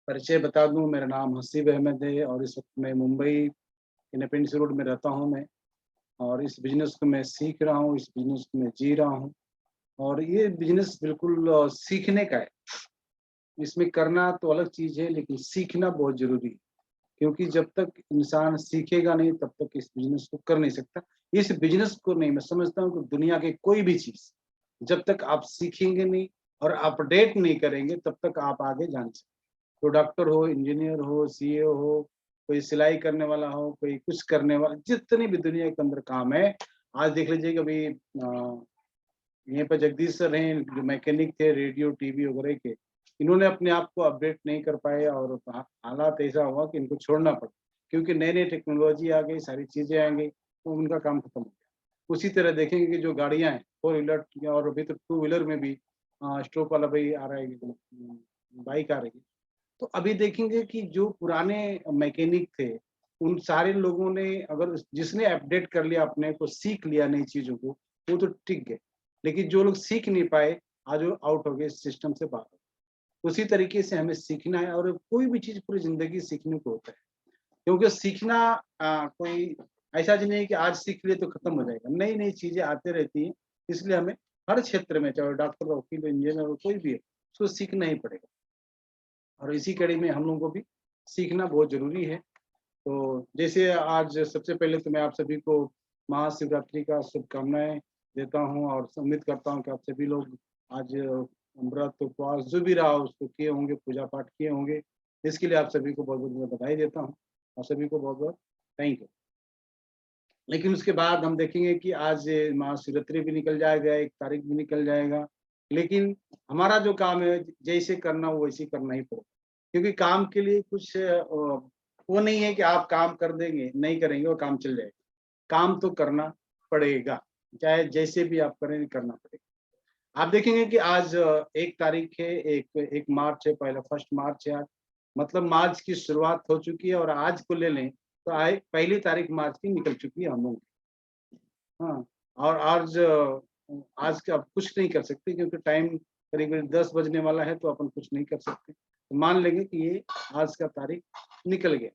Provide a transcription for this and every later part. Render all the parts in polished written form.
परिचय बता दूँ, मेरा नाम हसीब अहमद है और इस वक़्त मैं मुंबई के नेपेंसी रोड में रहता हूँ मैं। और इस बिज़नेस को मैं सीख रहा हूँ, इस बिज़नेस को मैं जी रहा हूँ और ये बिज़नेस बिल्कुल सीखने का है। इसमें करना तो अलग चीज़ है, लेकिन सीखना बहुत ज़रूरी है, क्योंकि जब तक इंसान सीखेगा नहीं, तब तक इस बिज़नेस को कर नहीं सकता। इस बिज़नेस को नहीं, मैं समझता हूँ कि दुनिया की कोई भी चीज़, जब तक आप सीखेंगे नहीं और अपडेट नहीं करेंगे, तब तक आप आगे जा नहीं सकते। तो डॉक्टर हो, इंजीनियर हो, सीए हो, कोई सिलाई करने वाला हो, कोई कुछ करने वाला, जितने भी दुनिया के अंदर काम है, आज देख लीजिए कि अभी यहीं पे जगदीश सर हैं, जो मैकेनिक थे रेडियो, टीवी वगैरह के, इन्होंने अपने आप को अपडेट नहीं कर पाए और हालात ऐसा हुआ कि इनको छोड़ना पड़ा, क्योंकि नई-नई टेक्नोलॉजी आ गई, सारी चीज़ें आ गई, तो उनका काम खत्म हो गया। उसी तरह देखेंगे कि जो गाड़ियाँ हैं, फोर व्हीलर और अभी तो टू व्हीलर में भी स्ट्रोक वाला भी आ रहा है, बाइक आ रही है। तो अभी देखेंगे कि जो पुराने मैकेनिक थे, उन सारे लोगों ने अगर जिसने अपडेट कर लिया अपने को, सीख लिया नई चीज़ों को, वो तो टिक गए। लेकिन जो लोग सीख नहीं पाए, आज वो आउट हो गए, इस सिस्टम से बाहर हो गए। उसी तरीके से हमें सीखना है और कोई भी चीज़ पूरी ज़िंदगी सीखने को होता है। क्योंकि सीखना कोई ऐसा चीज़ नहीं है कि आज सीख लिए तो खत्म हो जाएगा। नई-नई चीज़ें आती रहती हैं, इसलिए हमें हर क्षेत्र में, चाहे डॉक्टर हो, वकील हो, इंजीनियर हो, कोई भी है, उसको सीखना ही पड़ेगा। और इसी कड़ी में हम लोगों को भी सीखना बहुत ज़रूरी है। तो जैसे आज सबसे पहले तो मैं आप सभी को महाशिवरात्रि का शुभकामनाएँ देता हूँ और उम्मीद करता हूँ कि आप सभी लोग आज व्रत, उपवास जो भी रहा हो उसको किए होंगे, पूजा-पाठ किए होंगे। इसके लिए आप सभी को बहुत-बहुत मैं बधाई देता हूँ और सभी को बहुत-बहुत थैंक यू। लेकिन उसके बाद हम देखेंगे कि आज महाशिवरात्रि भी निकल जाएगा, 1 तारीख भी निकल जाएगा। लेकिन हमारा जो काम है जैसे करना हो वैसे करना ही पड़ेगा। क्योंकि काम के लिए कुछ वो नहीं है कि आप काम कर देंगे, नहीं करेंगे और काम चल जाएगा। काम तो करना पड़ेगा, चाहे जैसे भी आप करें करना पड़ेगा। आप देखेंगे कि आज 1 तारीख है, 1 मार्च है, पहला 1 मार्च है आज। मतलब मार्च की शुरुआत हो चुकी है और आज को ले लें तो आए पहली तारीख मार्च की निकल चुकी है हम लोग की। हाँ, और आज का अब कुछ नहीं कर सकते क्योंकि टाइम करीब-करीब 10 बजने वाला है, तो अपन कुछ नहीं कर सकते। तो मान लेंगे कि ये आज का तारीख निकल गया।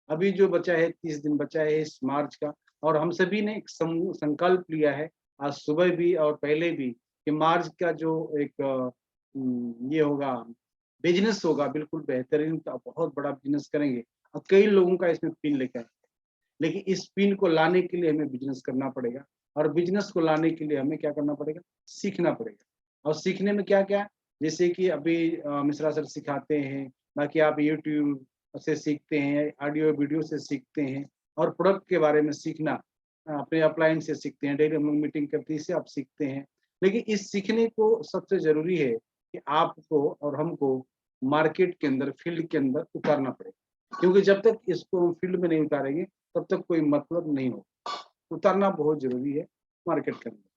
अभी जो बचा है 30 दिन बचा है इस मार्च का और हम सभी ने एक समूह संकल्प लिया है, आज सुबह भी और पहले भी, कि मार्च का जो एक ये होगा, बिज़नेस होगा बिल्कुल बेहतरीन, का बहुत बड़ा बिज़नेस करेंगे और कई लोगों का इसमें पिन लेकर, लेकिन इस पिन को लाने के लिए हमें बिज़नेस करना पड़ेगा और बिज़नेस को लाने के लिए हमें क्या करना पड़ेगा? सीखना पड़ेगा। और सीखने में क्या-क्या? जैसे कि अभी मिश्रा सर सिखाते हैं, बाकी आप यूट्यूब से सीखते हैं, ऑडियो वीडियो से सीखते हैं और प्रोडक्ट के बारे में सीखना अपने अपलाइन से सीखते हैं, डेली हम लोग मीटिंग करते हैं, इससे आप सीखते हैं। लेकिन इस सीखने को सबसे ज़रूरी है कि आपको और हमको मार्केट के अंदर, फील्ड के अंदर उतारना पड़ेगा। क्योंकि जब तक इसको हम फील्ड में नहीं उतारेंगे, तब तक कोई मतलब नहीं होगा। उतारना बहुत ज़रूरी है मार्केट के अंदर।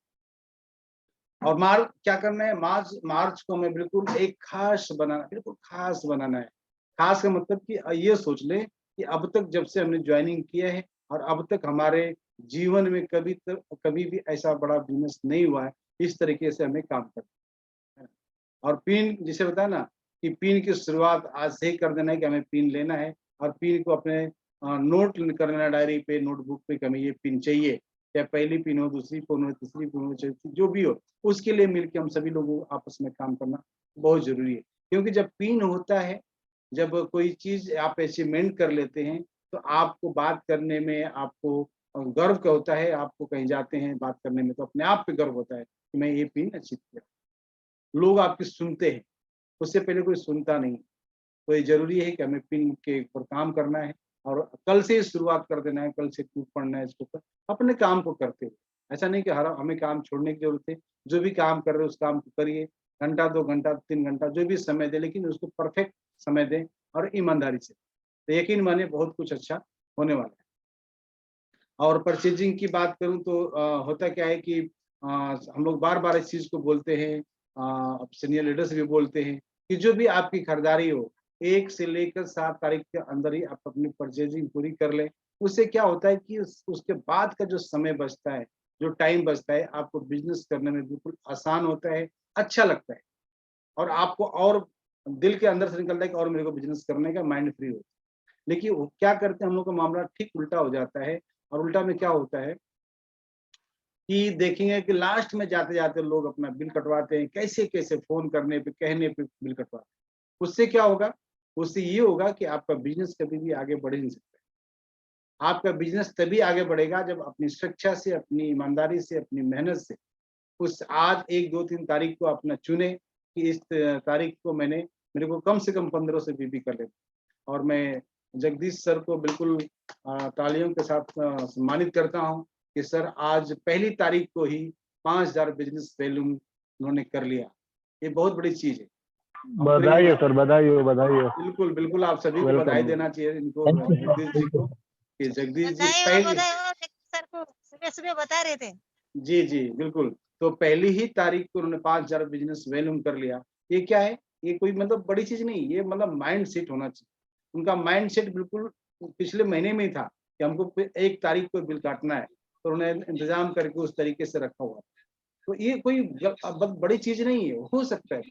और क्या करना है, मार्च मार्च को हमें बिल्कुल एक ख़ास बनाना, बिल्कुल ख़ास बनाना है। ख़ास का मतलब कि ये सोच लें कि अब तक जब से हमने जॉइनिंग किया है और अब तक हमारे जीवन में कभी भी ऐसा बड़ा बिज़नेस नहीं हुआ है, इस तरीके से हमें काम करना है। और पिन जिसे बताया ना कि पिन की शुरुआत आज से ही कर देना है कि हमें पिन लेना है और पिन को अपने नोट करना है डायरी पे, नोटबुक पे कि हमें ये पिन चाहिए। चाहे पहली पिन हो, दूसरी पिन हो, तीसरी पिन हो, चौथी जो भी हो, उसके लिए मिलके हम सभी लोगों को आपस में काम करना बहुत ज़रूरी है। क्योंकि जब पिन होता है, जब कोई चीज़ आप अचीवमेंट कर लेते हैं, तो आपको बात करने में आपको गर्व का होता है, आपको कहीं जाते हैं बात करने में तो अपने आप पे गर्व होता है कि मैं ये पिन अचीव किया। लोग आपकी सुनते हैं, उससे पहले कोई सुनता नहीं। तो ये ज़रूरी है कि हमें पिन के ऊपर काम करना है और कल से ही शुरुआत कर देना है, कल से टूट पड़ना है इसके ऊपर, अपने काम को करते हुए। ऐसा नहीं कि हर हमें काम छोड़ने की ज़रूरत है, जो भी काम कर रहे हो उस काम को करिए, घंटा, 2 घंटा, 3 घंटा जो भी समय दें, लेकिन उसको परफेक्ट समय दें और ईमानदारी से। तो यकीन मानिए बहुत कुछ अच्छा होने वाला है। और परचेज़िंग की बात करूँ तो होता क्या है कि हम लोग बार-बार इस चीज़ को बोलते हैं, अब सीनियर लीडर्स भी बोलते हैं कि जो भी आपकी खरीदारी हो, 1 से लेकर 7 तारीख के अंदर ही आप अपनी परचेज़िंग पूरी कर लें। उससे क्या होता है कि उसके बाद का जो समय बचता है, जो टाइम बचता है, आपको बिज़नेस करने में बिल्कुल आसान होता है, अच्छा लगता है और आपको और दिल के अंदर से निकलता है कि और मेरे को बिजनेस करने का, माइंड फ्री हो। लेकिन वो क्या करते हैं, हम लोग का मामला ठीक उल्टा हो जाता है। और उल्टा में क्या होता है कि देखेंगे कि लास्ट में जाते-जाते लोग अपना बिल कटवाते हैं, कैसे-कैसे फ़ोन करने पे, कहने पे बिल कटवाते हैं। उससे क्या होगा? उससे ये होगा कि आपका बिज़नेस कभी भी आगे बढ़ ही नहीं सकता है। आपका बिज़नेस तभी आगे बढ़ेगा जब अपनी शिक्षा से, अपनी ईमानदारी से, अपनी मेहनत से उस आज 1, 2, 3 तारीख को अपना चुने कि इस तारीख को मेरे को कम से कम 15 से बीबी कर लेना। और मैं जगदीश सर को बिल्कुल तालियों के साथ सम्मानित करता हूँ कि सर आज पहली तारीख को ही 5000 बिजनेस वैल्यूम उन्होंने कर लिया। ये बहुत बड़ी चीज़ है। और बधाई हो सर, बधाई हो, बधाई हो। बिल्कुल, बिल्कुल आप सभी को बधाई वेलकम। देना चाहिए इनको, thank you sir, Jagdish ji thank you. को, कि जगदीश जी पहली बधाई हो सर को, सुबह-सुबह बता रहे थे। जी, जी, बिल्कुल। तो पहली ही तारीख को उन्होंने 5000 बिज़नेस वैल्यूम कर लिया। ये क्या है? ये कोई मतलब बड़ी चीज़ नहीं, ये मतलब माइंड सेट होना चाहिए। उनका माइंड सेट बिल्कुल पिछले महीने में ही था कि हमको 1 तारीख को बिल काटना है, तो उन्होंने इंतज़ाम करके उस तरीके से रखा हुआ है। तो ये कोई बहुत बड़ी चीज़ नहीं है, हो सकता है,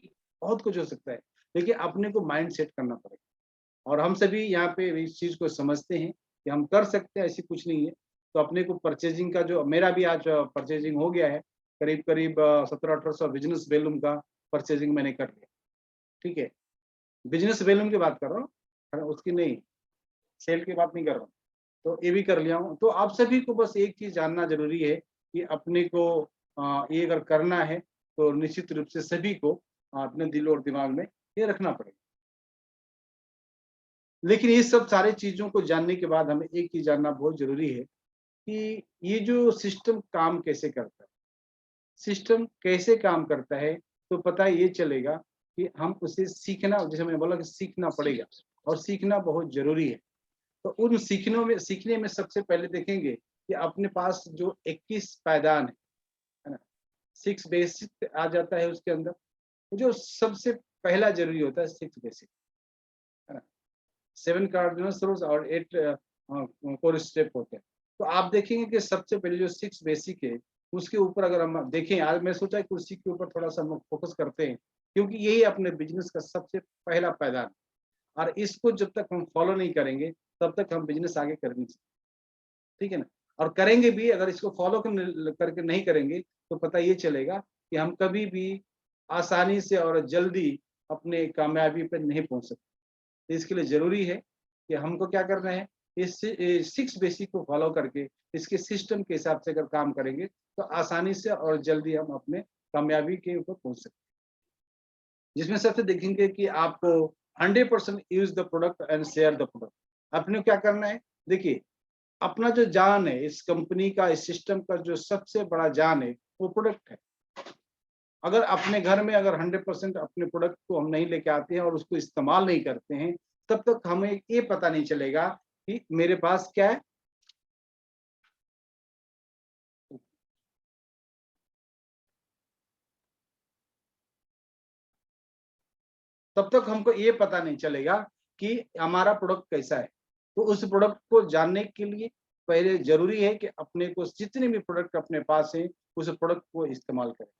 बहुत कुछ हो सकता है, लेकिन अपने को माइंड सेट करना पड़ेगा। और हम सभी यहाँ पे इस चीज़ को समझते हैं कि हम कर सकते हैं, ऐसी कुछ नहीं है। तो अपने को परचेज़िंग का जो मेरा भी आज परचेज़िंग हो गया है, करीब-करीब 1700-1800 बिज़नेस वैल्यूम का परचेज़िंग मैंने कर लिया, ठीक है? बिज़नेस वैल्यूम की बात कर रहा हूँ, उसकी नहीं, सेल की बात नहीं कर रहा हूँ। तो ये भी कर लिया हूँ। तो आप सभी को बस एक चीज़ जानना ज़रूरी है कि अपने को ये अगर करना है, तो निश्चित रूप से सभी को अपने दिल और दिमाग में ये रखना पड़ेगा। लेकिन ये सब सारी चीज़ों को जानने के बाद हमें एक चीज़ जानना बहुत ज़रूरी है कि ये जो सिस्टम काम कैसे करता है? सिस्टम कैसे काम करता है, तो पता ये चलेगा कि हम उसे सीखना, जैसे मैंने बोला कि सीखना पड़ेगा और सीखना बहुत ज़रूरी है। तो उन सीखने में सबसे पहले देखेंगे कि अपने पास जो 21 पायदान है ना? 6 बेसिक आ जाता है उसके अंदर। जो सबसे पहला ज़रूरी होता है 6 बेसिक, है ना? 7 कार्डिनल रूल्स और 8 कोर स्टेप होते हैं। तो आप देखेंगे कि सबसे पहले जो 6 बेसिक है, उसके ऊपर अगर हम देखें, आज मैं सोचा कि उसी के ऊपर थोड़ा-सा हम फोकस करते हैं, क्योंकि यही अपने बिज़नेस का सबसे पहला पायदान है। और इसको जब तक हम फॉलो नहीं करेंगे, तब तक हम बिज़नेस आगे कर नहीं सकते, ठीक है ना? और करेंगे भी, अगर इसको फॉलो करके नहीं करेंगे, तो पता ये चलेगा कि हम कभी भी आसानी से और जल्दी अपने कामयाबी पे नहीं पहुँच सकते। तो इसके लिए ज़रूरी है कि हमको क्या करना है, इस 6 बेसिक को फ़ॉलो करके इसके सिस्टम के हिसाब से अगर काम करेंगे, तो आसानी से और जल्दी हम अपने कामयाबी के ऊपर पहुँच सकते हैं। जिसमें सबसे देखेंगे कि आपको 100% use the product and share the product. आपने क्या करना है, देखिए अपना जो जान है, इस कंपनी का, इस सिस्टम का जो सबसे बड़ा जान है, वो प्रोडक्ट है। अगर अपने घर में अगर 100% अपने प्रोडक्ट को हम नहीं लेके आते हैं और उसको इस्तेमाल नहीं करते हैं, तब तक हमें ये पता नहीं चलेगा कि मेरे पास क्या है। तब तक हमको ये पता नहीं चलेगा कि हमारा प्रोडक्ट कैसा है। तो उस प्रोडक्ट को जानने के लिए पहले ज़रूरी है कि अपने को जितने भी प्रोडक्ट अपने पास हैं, उस प्रोडक्ट को इस्तेमाल करें,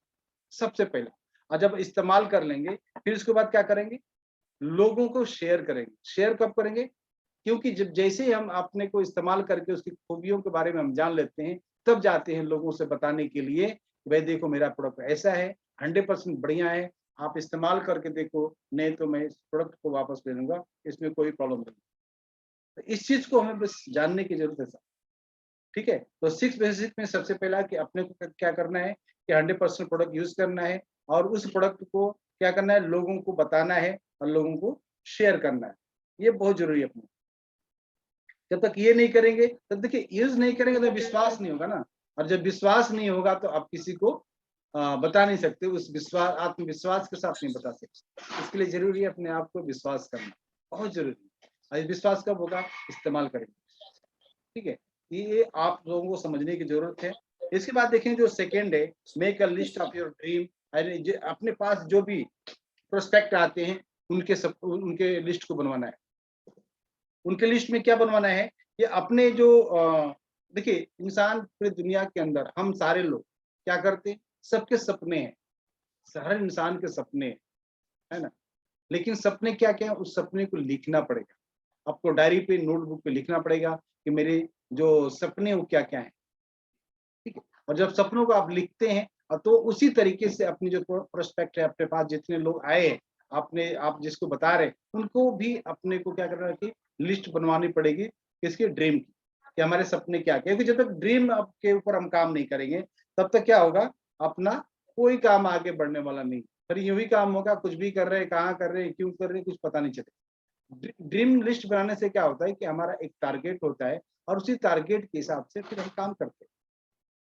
सबसे पहला। और जब इस्तेमाल कर लेंगे, फिर उसके बाद क्या करेंगे? लोगों को शेयर करेंगे। शेयर कब करेंगे? क्योंकि जब जैसे ही हम अपने को इस्तेमाल करके उसकी खूबियों के बारे में हम जान लेते हैं, तब जाते हैं लोगों से बताने के लिए, भाई देखो मेरा प्रोडक्ट ऐसा है, 100% बढ़िया है, आप इस्तेमाल करके देखो, नहीं तो मैं इस प्रोडक्ट को वापस ले लूँगा, इसमें कोई प्रॉब्लम नहीं। तो इस चीज़ को हमें बस जानने की ज़रूरत है सर, ठीक है? तो 6 बेसिक में सबसे पहला कि अपने को क्या करना है कि 100% प्रोडक्ट यूज़ करना है और उस प्रोडक्ट को क्या करना है, लोगों को बताना है और लोगों को शेयर करना है। ये बहुत ज़रूरी है अपने। जब तक ये नहीं करेंगे, तब देखिए यूज़ नहीं करेंगे तो विश्वास नहीं होगा ना, और जब विश्वास नहीं होगा तो आप किसी को बता नहीं सकते, उस आत्मविश्वास के साथ नहीं बता सकते। इसके लिए ज़रूरी है अपने आप को विश्वास करना, बहुत ज़रूरी है। और ये विश्वास कब होगा? इस्तेमाल करेंगे, ठीक है? ये आप लोगों को समझने की ज़रूरत है। इसके बाद देखें जो सेकंड है, make a list of your dream. अरे ज अपने पास जो भी प्रोस्पेक्ट आते हैं, उनके लिस्ट को बनवाना है। उनके लिस्ट में क्या बनवाना है कि अपने जो देखिए इंसान पूरी दुनिया के अंदर हम सारे लोग क्या करते हैं, सबके सपने हैं, हर इंसान के सपने हैं, है ना? लेकिन सपने क्या क्या है, उस सपने को लिखना पड़ेगा। आपको डायरी पे, नोटबुक पे लिखना पड़ेगा कि मेरे जो सपने हैं वो क्या क्या है, ठीक है। और जब सपनों को आप लिखते हैं तो उसी तरीके से अपनी जो प्रोस्पेक्ट है, अपने पास जितने लोग आए हैं, आपने आप जिसको बता रहे हैं, उनको भी अपने को क्या करना है कि लिस्ट बनवानी पड़ेगी किसके, ड्रीम की, कि हमारे सपने क्या क्या, क्योंकि जब तक ड्रीम के ऊपर हम काम नहीं करेंगे तब तक क्या होगा, अपना कोई काम आगे बढ़ने वाला नहीं। फिर यूं ही काम होगा, कुछ भी कर रहे हैं, कहाँ कर रहे हैं, क्यों कर रहे हैं, कुछ पता नहीं चलेगा। ड्रीम लिस्ट बनाने से क्या होता है कि हमारा एक टारगेट होता है और उसी टारगेट के हिसाब से फिर हम काम करते हैं।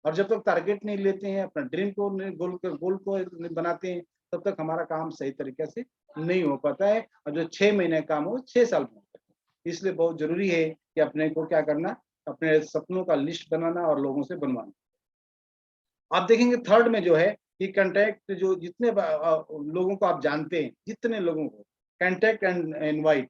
और जब तक टारगेट नहीं लेते हैं, अपना ड्रीम को गोल को नहीं बनाते हैं, तब तक हमारा काम सही तरीके से नहीं हो पाता है। और जो 6 महीने का काम हो 6 साल में होता है। इसलिए बहुत जरूरी है कि अपने को क्या करना, अपने सपनों का लिस्ट बनाना और लोगों से बनवाना। आप देखेंगे थर्ड में जो है कि कंटेक्ट, जो जितने लोगों को आप जानते हैं, जितने लोगों को कंटेक्ट एंड इनवाइट,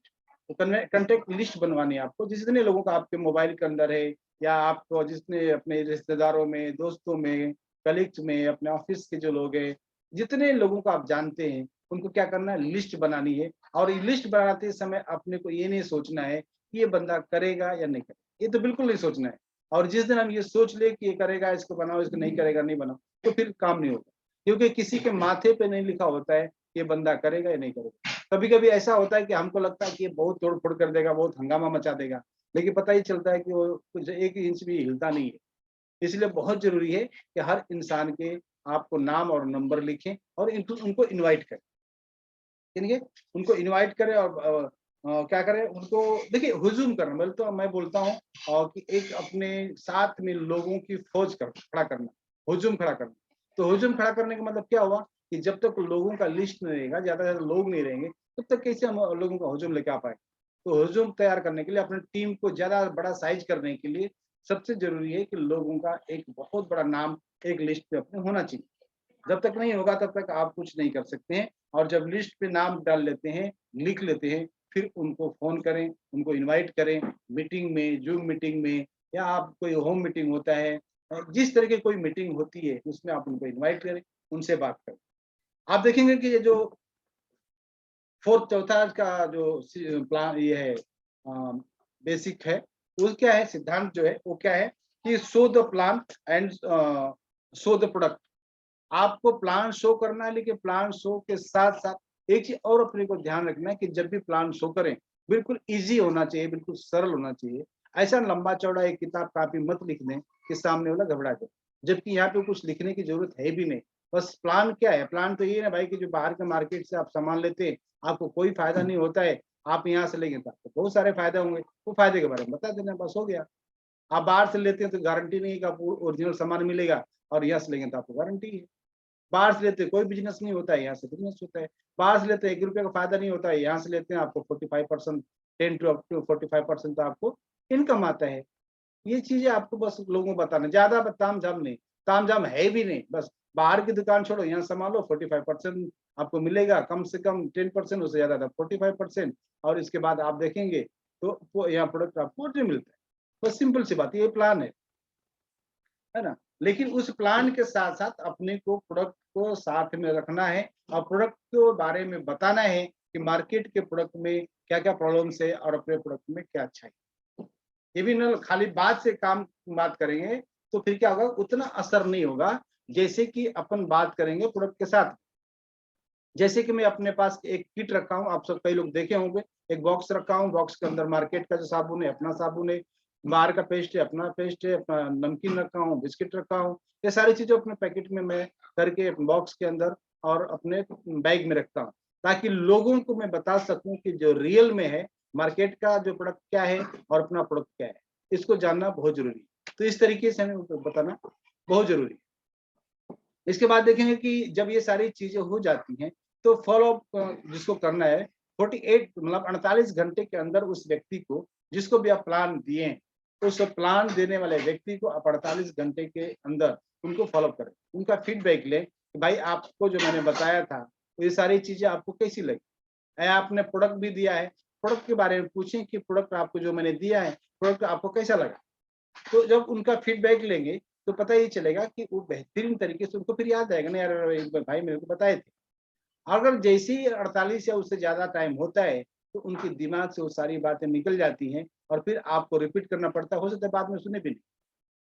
तो कंटेक्ट लिस्ट बनवानी है आपको, जितने लोगों का आपके मोबाइल के अंदर है, या आपको जितने अपने रिश्तेदारों में, दोस्तों में, कलीग्स में, अपने ऑफिस के जो लोग हैं, जितने लोगों को आप जानते हैं, उनको क्या करना है, लिस्ट बनानी है। और ये लिस्ट बनाते समय अपने को ये नहीं सोचना है कि ये बंदा करेगा या नहीं करेगा, ये तो बिल्कुल नहीं सोचना है। और जिस दिन हम ये सोच ले कि ये करेगा, इसको बनाओ, इसको नहीं करेगा, नहीं बनाओ, तो फिर काम नहीं होगा, क्योंकि किसी के माथे पे नहीं लिखा होता है कि ये बंदा करेगा या नहीं करेगा। कभी कभी ऐसा होता है कि हमको लगता है कि ये बहुत तोड़ फोड़ कर देगा, बहुत हंगामा मचा देगा, लेकिन पता ही चलता है कि वो कुछ 1 इंच भी हिलता नहीं है। इसलिए बहुत जरूरी है कि हर इंसान के आपको नाम और नंबर लिखें और उनको इनवाइट करें, ठीक है। उनको इनवाइट करें और क्या करें, उनको देखिए हुजूम करना, मतलब तो मैं बोलता हूँ कि एक अपने साथ में लोगों की फौज खड़ा करना, हुजूम खड़ा करना। तो हुजूम खड़ा करने का मतलब क्या हुआ कि जब तक लोगों का लिस्ट नहीं रहेगा, ज्यादा से ज्यादा लोग नहीं रहेंगे, तब तक कैसे हम लोगों का हुजूम लेके आ पाए। तो हुजूम तैयार करने के लिए, अपनी टीम को ज्यादा बड़ा साइज करने के लिए सबसे जरूरी है कि लोगों का एक बहुत बड़ा नाम एक लिस्ट पे अपने होना चाहिए। जब तक नहीं होगा तब तक आप कुछ नहीं कर सकते हैं। और जब लिस्ट पे नाम डाल लेते हैं, लिख लेते हैं, फिर उनको फोन करें, उनको इनवाइट करें मीटिंग में, जूम मीटिंग में, या आप कोई होम मीटिंग होता है, जिस तरह की कोई मीटिंग होती है उसमें आप उनको इनवाइट करें, उनसे बात करें। आप देखेंगे कि ये जो फोर्थ, चौथा का जो प्लान ये है, बेसिक है, वो क्या है, सिद्धांत जो है वो क्या है कि show the plan and show the product. आपको प्लान शो करना है, लेकिन प्लान शो के साथ साथ एक चीज और अपने को ध्यान रखना है कि जब भी प्लान शो करें, बिल्कुल इजी होना चाहिए, बिल्कुल सरल होना चाहिए। ऐसा लंबा चौड़ा एक किताब कापी मत लिख दें कि सामने वाला घबरा जाए, जबकि यहाँ पे कुछ लिखने की जरूरत है भी नहीं। बस प्लान क्या है, प्लान तो ये है ना भाई कि जो बाहर के मार्केट से आप सामान लेते हैं, आपको कोई फायदा नहीं होता है, आप यहाँ से लेंगे तो आपको बहुत सारे फायदे होंगे, वो फायदे के बारे में बता देना, बस हो गया। आप बाहर से लेते हैं तो गारंटी नहीं है कि आपको ओरिजिनल सामान मिलेगा, और यहाँ से लेंगे तो आपको गारंटी है। बाहर से लेते हैं कोई बिजनेस नहीं होता है, यहाँ से बिजनेस होता है। बाहर से लेते हैं 1 रुपये का फायदा नहीं होता है, यहाँ से लेते हैं आपको 45%, 10 to up to 45% तो आपको इनकम आता है। ये चीजें आपको बस लोगों को बताना, ज्यादा ताम झाम नहीं, ताम झाम है भी नहीं, बस बाहर की दुकान छोड़ो, यहाँ संभालो, 45% आपको मिलेगा, कम से कम 10%, उससे ज्यादा 45%। और इसके बाद आप देखेंगे तो यहाँ प्रोडक्ट आपको नहीं मिलता है। बस सिंपल सी बात, ये प्लान है ना। लेकिन उस प्लान के साथ साथ अपने को प्रोडक्ट को साथ में रखना है, और प्रोडक्ट के बारे में बताना है कि मार्केट के प्रोडक्ट में क्या क्या प्रॉब्लम्स है और अपने प्रोडक्ट में क्या अच्छा है। ये भी न खाली बात से काम बात करेंगे तो फिर क्या होगा, उतना असर नहीं होगा जैसे कि अपन बात करेंगे प्रोडक्ट के साथ। जैसे कि मैं अपने पास एक किट रखा हूँ, आप सब कई लोग देखे होंगे, एक बॉक्स रखा हूँ, बॉक्स के अंदर मार्केट का जो साबुन है अपना साबुन है, बाहर का पेस्ट है अपना पेस्ट है, अपना नमकीन रखा हूँ, बिस्किट रखा हूँ, ये सारी चीजें अपने पैकेट में मैं करके बॉक्स के अंदर और अपने बैग में रखता हूँ, ताकि लोगों को मैं बता सकूं कि जो रियल में है मार्केट का जो प्रोडक्ट क्या है और अपना प्रोडक्ट क्या है, इसको जानना बहुत जरूरी है। तो इस तरीके से हमें बताना बहुत जरूरी है। इसके बाद देखेंगे कि जब ये सारी चीजें हो जाती हैं तो फॉलो अप जिसको करना है 48 मतलब 48 घंटे के अंदर उस व्यक्ति को, जिसको भी आप प्लान दिए हैं, उस प्लान देने वाले व्यक्ति को आप 48 घंटे के अंदर उनको फॉलो करें, उनका फीडबैक लें कि भाई आपको जो मैंने बताया था ये सारी चीजें आपको कैसी लगी। आपने प्रोडक्ट भी दिया है, प्रोडक्ट के बारे में पूछें कि प्रोडक्ट आपको जो मैंने दिया है, प्रोडक्ट आपको कैसा लगा। तो जब उनका फीडबैक लेंगे तो पता ही चलेगा कि वो बेहतरीन तरीके से, उनको फिर याद आएगा ना यार भाई मेरे को बताए थे। अगर जैसे ही 48 या उससे ज्यादा टाइम होता है तो उनके दिमाग से वो सारी बातें निकल जाती हैं और फिर आपको रिपीट करना पड़ता है, हो सकता है बाद में सुने भी नहीं।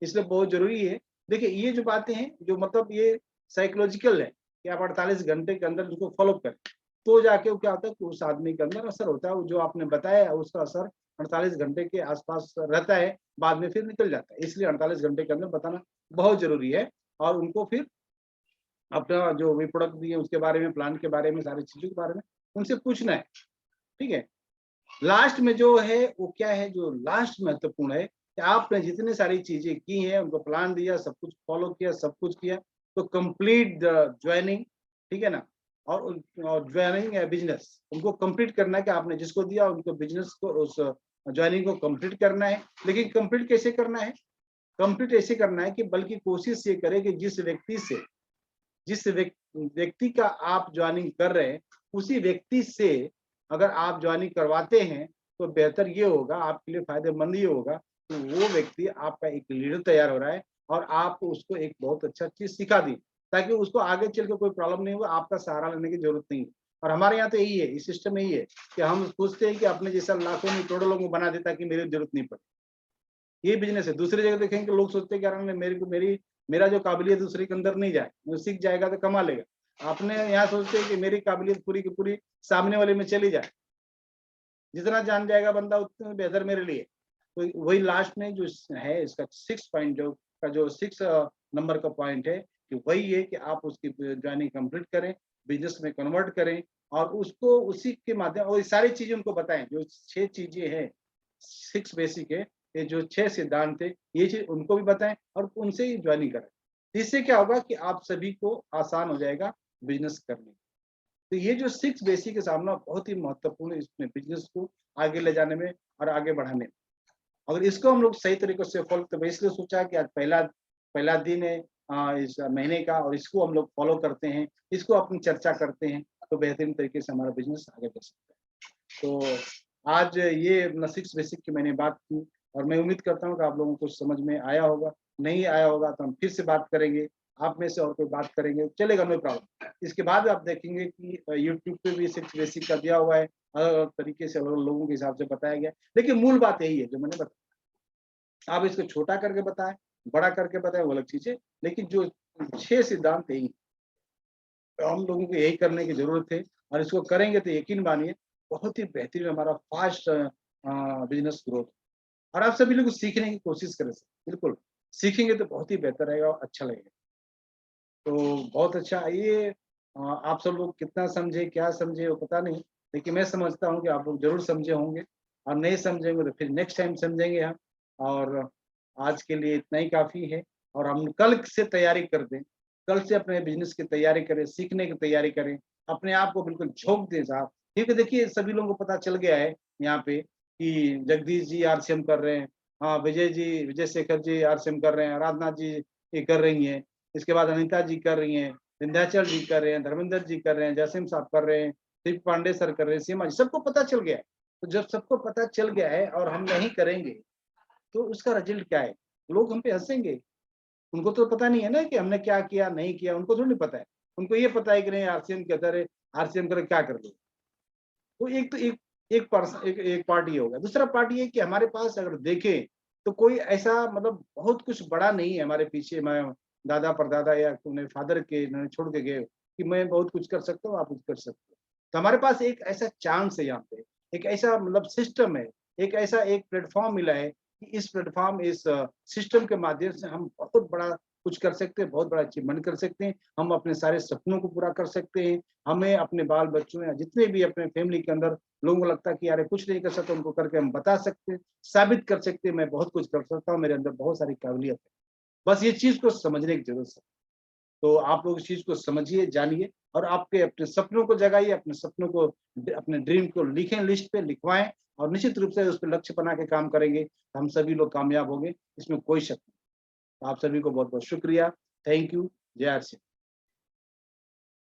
इसलिए बहुत जरूरी है। देखिए ये जो बातें हैं जो मतलब ये साइकोलॉजिकल है कि आप 48 घंटे के अंदर उनको फॉलो करें, तो जाके वो क्या होता है कि उस आदमी के अंदर असर होता है, वो जो आपने बताया है उसका असर 48 घंटे के आसपास रहता है, बाद में फिर निकल जाता है। इसलिए 48 घंटे के अंदर बताना बहुत जरूरी है और उनको फिर अपना जो भी प्रोडक्ट दिए उसके बारे में, प्लान के बारे में, सारी चीजों के बारे में उनसे पूछना है। ठीक है। लास्ट में जो है वो क्या है, जो लास्ट महत्वपूर्ण है कि आपने जितनी सारी चीजें की हैं, उनको प्लान दिया, सब कुछ फॉलो किया, सब कुछ किया, तो कंप्लीट द ज्वाइनिंग, ठीक है ना। और ज्वाइनिंग बिजनेस उनको कंप्लीट करना है कि आपने जिसको दिया उनको बिजनेस को, उस ज्वाइनिंग को कंप्लीट करना है। लेकिन कंप्लीट कैसे करना है? कंप्लीट ऐसे करना है कि बल्कि कोशिश ये करें कि जिस व्यक्ति का आप ज्वाइनिंग कर रहे हैं उसी व्यक्ति से अगर आप ज्वाइनिंग करवाते हैं तो बेहतर ये होगा, आपके लिए फायदेमंद ये होगा कि वो व्यक्ति आपका एक लीडर तैयार हो रहा है और आप उसको एक बहुत अच्छा चीज सिखा दी, ताकि उसको आगे चल के कोई प्रॉब्लम नहीं हो, आपका सहारा लेने की जरूरत नहीं है। और हमारे यहाँ तो यही है, इस सिस्टम में यही है कि हम सोचते हैं कि अपने जैसा लाखों में करोड़ों लोगों को बना देता कि मेरी जरूरत नहीं पड़ती। ये बिजनेस है। दूसरी जगह देखेंगे लोग सोचते हैं कि यार मेरा जो काबिलियत दूसरे के अंदर नहीं जाए, वो सीख जाएगा तो कमा लेगा। अपने यहाँ सोचते हैं कि मेरी काबिलियत पूरी की पूरी सामने वाले में चली जाए, जितना जान जाएगा बंदा उतना बेहतर मेरे लिए। तो वही लास्ट में जो है इसका 6 पॉइंट जो 6 नंबर का पॉइंट है कि वही है कि आप उसकी ज्वाइनिंग कंप्लीट करें, बिजनेस में कन्वर्ट करें और उसको उसी के माध्यम और सारी चीजें उनको बताएं। जो 6 चीजें हैं, 6 बेसिक है, ये जो 6 सिद्धांत है, ये चीज उनको भी बताएं और उनसे ही ज्वाइनिंग करें। इससे क्या होगा कि आप सभी को आसान हो जाएगा बिजनेस करने। तो ये जो 6 बेसिक है सामना बहुत ही महत्वपूर्ण है इसमें बिजनेस को आगे ले जाने में और आगे बढ़ाने में। अगर इसको हम लोग सही तरीके से फॉलो, तो मैं इसलिए सोचा कि आज पहला दिन है इस महीने का और इसको हम लोग फॉलो करते हैं, इसको अपनी चर्चा करते हैं तो बेहतरीन तरीके से हमारा बिजनेस आगे बढ़ सकता है। तो आज ये 6 बेसिक की मैंने बात की और मैं उम्मीद करता हूँ कि आप लोगों को समझ में आया होगा। नहीं आया होगा तो हम फिर से बात करेंगे, आप में से और कोई बात करेंगे, चलेगा, नो प्रॉब्लम। इसके बाद आप देखेंगे कि यूट्यूब पे भी 6 बेसिक का दिया हुआ है, अलग अलग तरीके से अलग लोगों के हिसाब से बताया गया। लेकिन मूल बात यही है जो मैंने बताया। आप इसको छोटा करके बताएं, बड़ा करके बताएं, वो अलग चीज है, लेकिन जो 6 सिद्धांत यही, तो हम लोगों को यही करने की जरूरत है और इसको करेंगे तो यकीन मानिए बहुत ही बेहतरीन हमारा फास्ट बिजनेस ग्रोथ। और आप सभी लोग सीखने की कोशिश करें, बिल्कुल सीखेंगे तो बहुत ही बेहतर रहेगा और अच्छा लगेगा। तो बहुत अच्छा। ये आप सब लोग कितना समझे क्या समझे वो पता नहीं, लेकिन मैं समझता हूँ कि आप लोग जरूर समझे होंगे और नहीं समझेंगे तो फिर नेक्स्ट टाइम समझेंगे हम। और आज के लिए इतना ही काफ़ी है और हम कल से तैयारी कर दें, कल से अपने बिजनेस की तैयारी करें, सीखने की तैयारी करें, अपने आप को बिल्कुल झोंक दें साहब। क्योंकि देखिए सभी लोगों को पता चल गया है यहाँ पे कि जगदीश जी आरसीएम कर रहे हैं, हाँ विजय शेखर जी आरसीएम कर रहे हैं, आराधना जी ये कर रही हैं, इसके बाद अनिता जी कर रही हैं, विंध्याचल जी कर रहे हैं, धर्मेंद्र जी कर रहे हैं, जयसिंह साहब कर रहे हैं, शिव पांडे सर कर रहे हैं, सीमा जी, सबको पता चल गया है। तो जब सबको पता चल गया है और हम नहीं करेंगे तो उसका रिजल्ट क्या है? लोग हम पे हंसेंगे। उनको तो पता नहीं है ना कि हमने क्या किया नहीं किया, उनको थोड़ी पता है। उनको ये पता है कि नहीं आरसीएम कहता है, आरसीएम करे क्या कर लो। तो एक पर्सन एक पार्ट ये होगा। दूसरा पार्ट ये कि हमारे पास अगर देखें तो कोई ऐसा मतलब बहुत कुछ बड़ा नहीं है हमारे पीछे। मैं दादा परदादा या उन्हें फादर के इन्होंने छोड़ के गए कि मैं बहुत कुछ कर सकता हूँ, आप कुछ कर सकते हो। तो हमारे पास एक ऐसा चांस है यहाँ पे, एक ऐसा मतलब सिस्टम है, एक ऐसा एक प्लेटफॉर्म मिला है कि इस प्लेटफॉर्म इस सिस्टम के माध्यम से हम बहुत बड़ा कुछ कर सकते हैं, बहुत बड़ा अचीवमेंट कर सकते हैं, हम अपने सारे सपनों को पूरा कर सकते हैं। हमें अपने बाल बच्चों या जितने भी अपने फैमिली के अंदर लोगों को लगता है कि यार कुछ नहीं कर सकता, उनको करके हम बता सकते हैं, साबित कर सकते हैं मैं बहुत कुछ कर सकता हूँ, मेरे अंदर बहुत सारी काबिलियत है। बस ये चीज को समझने की जरूरत है। तो आप लोग इस चीज को समझिए, जानिए और आपके अपने सपनों को जगाइए, अपने सपनों को, अपने ड्रीम को लिखें, लिस्ट पे लिखवाएं और निश्चित रूप से उस पर लक्ष्य बना के काम करेंगे तो हम सभी लोग कामयाब होंगे, इसमें कोई शक नहीं। आप सभी को बहुत बहुत शुक्रिया। Thank you. जय आर सी।